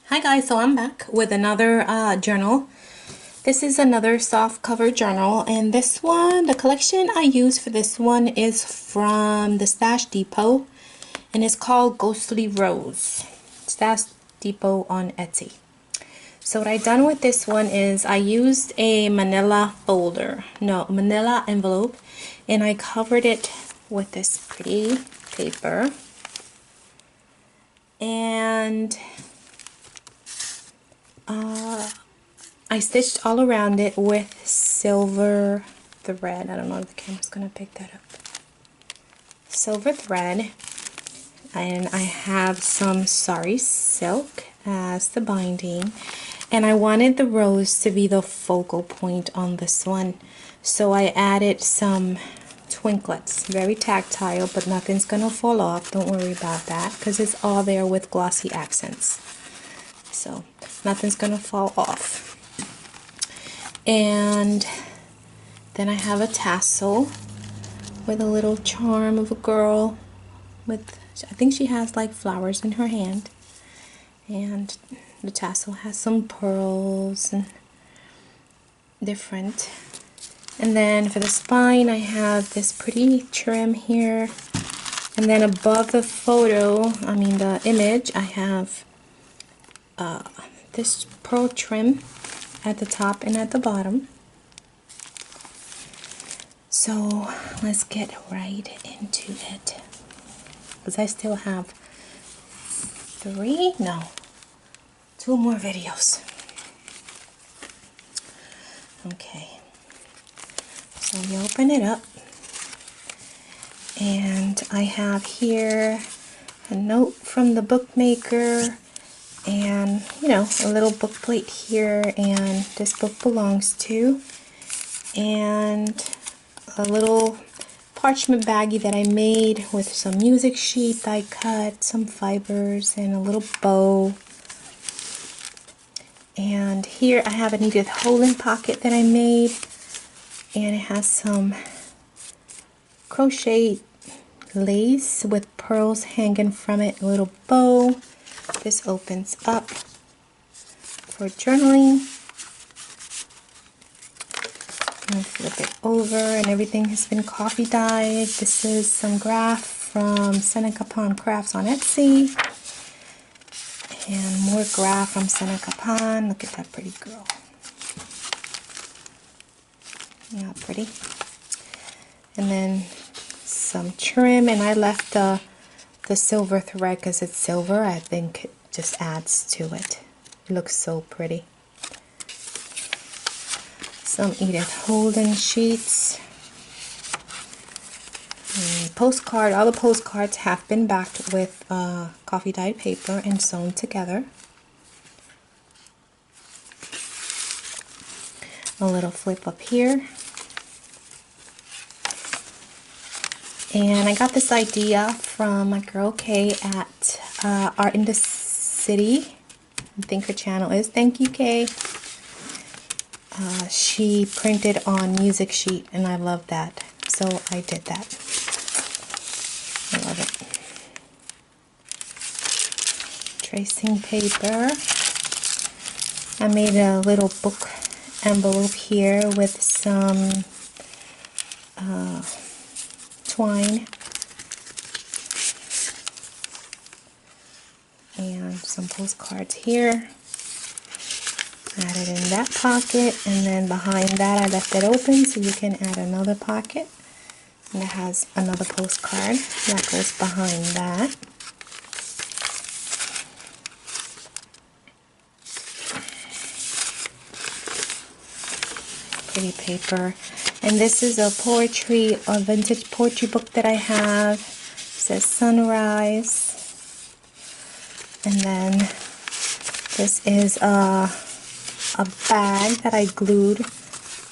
Hi guys, so I'm back with another journal. This is another soft cover journal, and this one, the collection I use for this one is from the Stash Depot, and it's called Ghostly Rose. Stash Depot on Etsy. So what I done with this one is I used a manila envelope, and I covered it with this pretty paper, and I stitched all around it with silver thread. I don't know if the camera's gonna pick that up. Silver thread, and I have some sari silk as the binding, and I wanted the rose to be the focal point on this one, so I added some twinklets. Very tactile, but nothing's gonna fall off. Don't worry about that because it's all there with glossy accents, so nothing's gonna fall off. And then I have a tassel with a little charm of a girl with, I think she has like flowers in her hand, and the tassel has some pearls and different. And then for the spine I have this pretty trim here, and then above the the image, I have this pearl trim at the top and at the bottom. So let's get right into it, because I still have two more videos. Okay, so you open it up, and I have here a note from the bookmaker, and a little book plate here, and this book belongs to, and a little parchment baggie that I made with some music sheet I cut, some fibers, and a little bow. And here I have an Edith Holden pocket that I made, and it has some crochet lace with pearls hanging from it, a little bow. This opens up for journaling. And flip it over, and everything has been coffee dyed. This is some graph from Seneca Pond Crafts on Etsy, and more graph from Seneca Pond. Look at that pretty girl. Yeah, pretty. And then some trim, and I left the silver thread because it's silver. I think it just adds to it. It looks so pretty. Some Edith Holden sheets. And postcard. All the postcards have been backed with coffee dyed paper and sewn together. A little flip up here. And I got this idea from my girl Kay at Art in the City. I think her channel is. Thank you, Kay. She printed on music sheet, and I love that, so I did that. I love it. Tracing paper. I made a little book envelope here with some twine and some postcards here. Add it in that pocket, and then behind that I left it open so you can add another pocket, and it has another postcard that goes behind that. Pretty paper. And this is a vintage poetry book that I have. It says Sunrise. And then this is a bag that I glued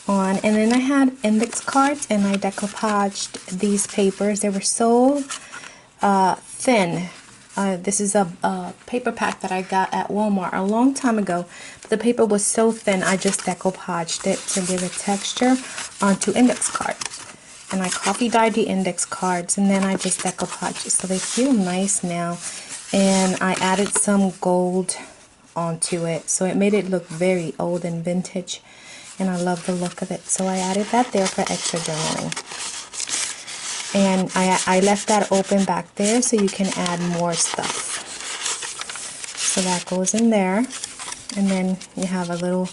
on, and then I had index cards, and I decoupaged these papers. They were so thin. This is a paper pack that I got at Walmart a long time ago, but the paper was so thin I just decoupaged it to give it texture onto index cards. And I coffee dyed the index cards, and then I just decoupaged it so they feel nice now. And I added some gold onto it, so it made it look very old and vintage, and I love the look of it, so I added that there for extra journaling. And I left that open back there so you can add more stuff. So that goes in there, and then you have a little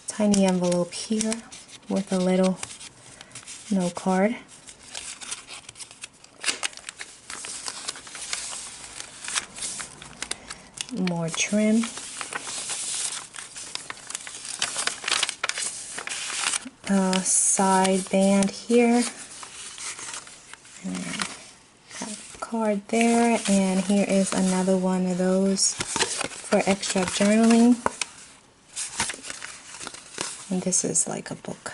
tiny envelope here with a little note card. More trim. A side band here. And have a card there, and here is another one of those for extra journaling. And this is like a book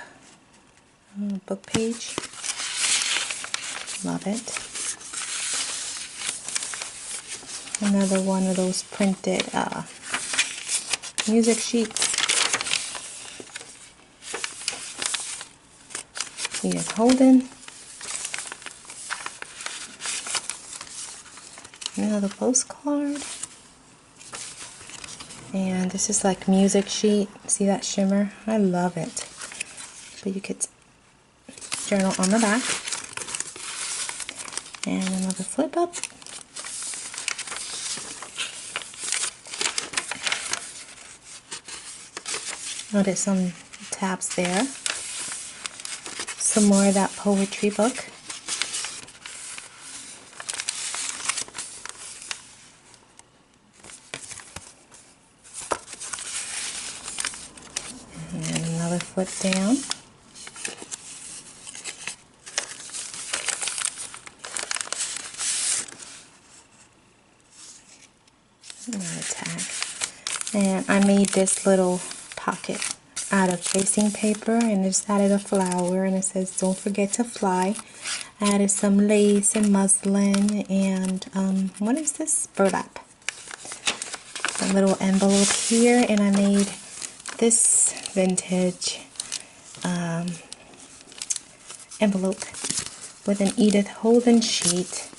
page. Love it. Another one of those printed music sheets. He is holding. Another postcard. And this is like music sheet. See that shimmer? I love it. But you could journal on the back. And another flip up. Notice some tabs there. Some more of that poetry book. And another flip down. Another tag. And I made this little pocket out of tracing paper, and just added a flower, and it says don't forget to fly. I added some lace and muslin and what is this? Burlap. A little envelope here, and I made this vintage envelope with an Edith Holden sheet.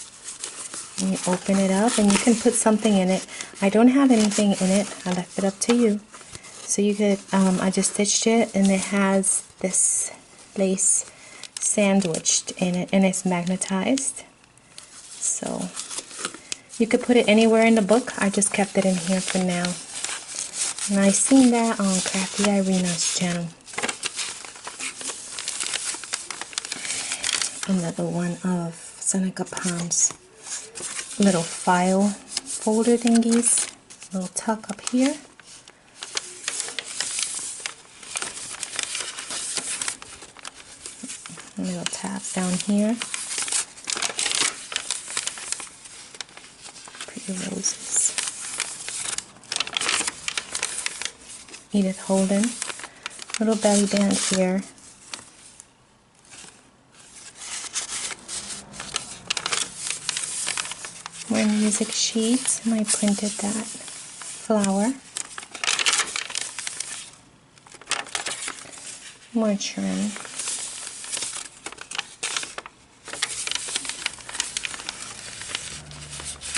And you open it up and you can put something in it. I don't have anything in it. I left it up to you. So you could, I just stitched it, and it has this lace sandwiched in it, and it's magnetized. So you could put it anywhere in the book. I just kept it in here for now. And I seen that on Crafty Irina's channel. Another one of Seneca Palm's little file folder thingies. Little tuck up here. A little tab down here. Pretty roses. Edith Holden. Little belly band here. More music sheets, and I printed that flower. More trim.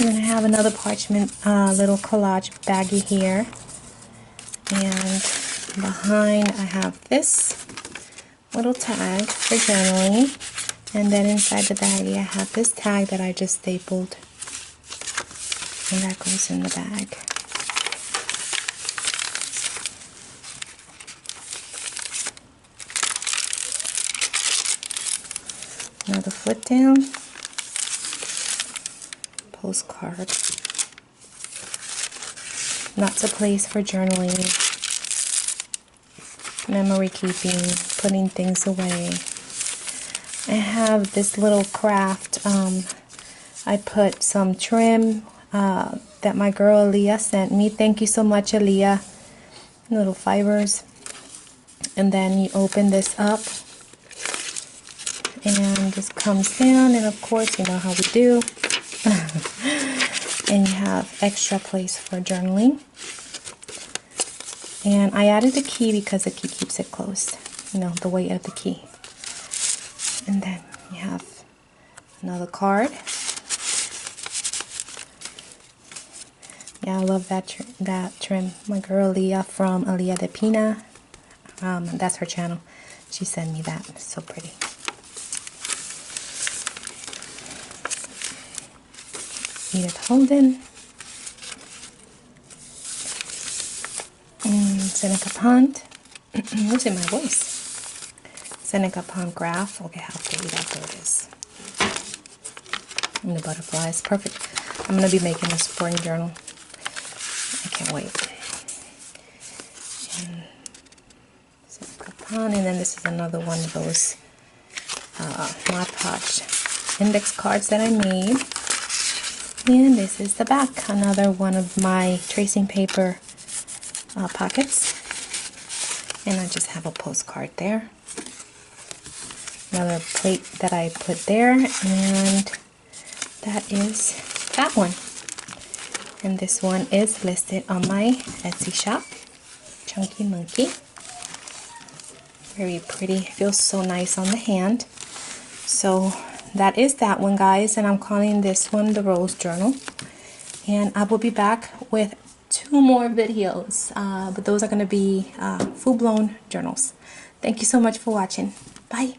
And then I have another parchment little collage baggie here, and behind I have this little tag for journaling, and then inside the baggie I have this tag that I just stapled, and that goes in the bag. Another flip down. Postcard. Lots of place for journaling, memory keeping, putting things away. I have this little craft. I put some trim that my girl Aaliyah sent me. Thank you so much, Aaliyah. Little fibers. And then you open this up, and this comes down, and of course you know how we do. And you have extra place for journaling. And I added the key because the key keeps it closed, you know, the weight of the key. And then you have another card. Yeah, I love that trim. My girl Leah from Alia de Pina, that's her channel. She sent me that. It's so pretty. Edith Holden. Seneca Pond. Losing my voice. Seneca Pond Graph. Look at how pretty that bird is. And the butterflies. Perfect. I'm going to be making a spring journal. I can't wait. And Seneca Pond. And then this is another one of those Mod Podge index cards that I made. And this is the back. Another one of my tracing paper pockets. And I just have a postcard there. Another plate that I put there, and that is that one. And this one is listed on my Etsy shop. Chunky Monkey. Very pretty. Feels so nice on the hand. So that is that one, guys, and I'm calling this one the Rose Journal. And I will be back with 2 more videos, but those are going to be full-blown journals. Thank you so much for watching. Bye.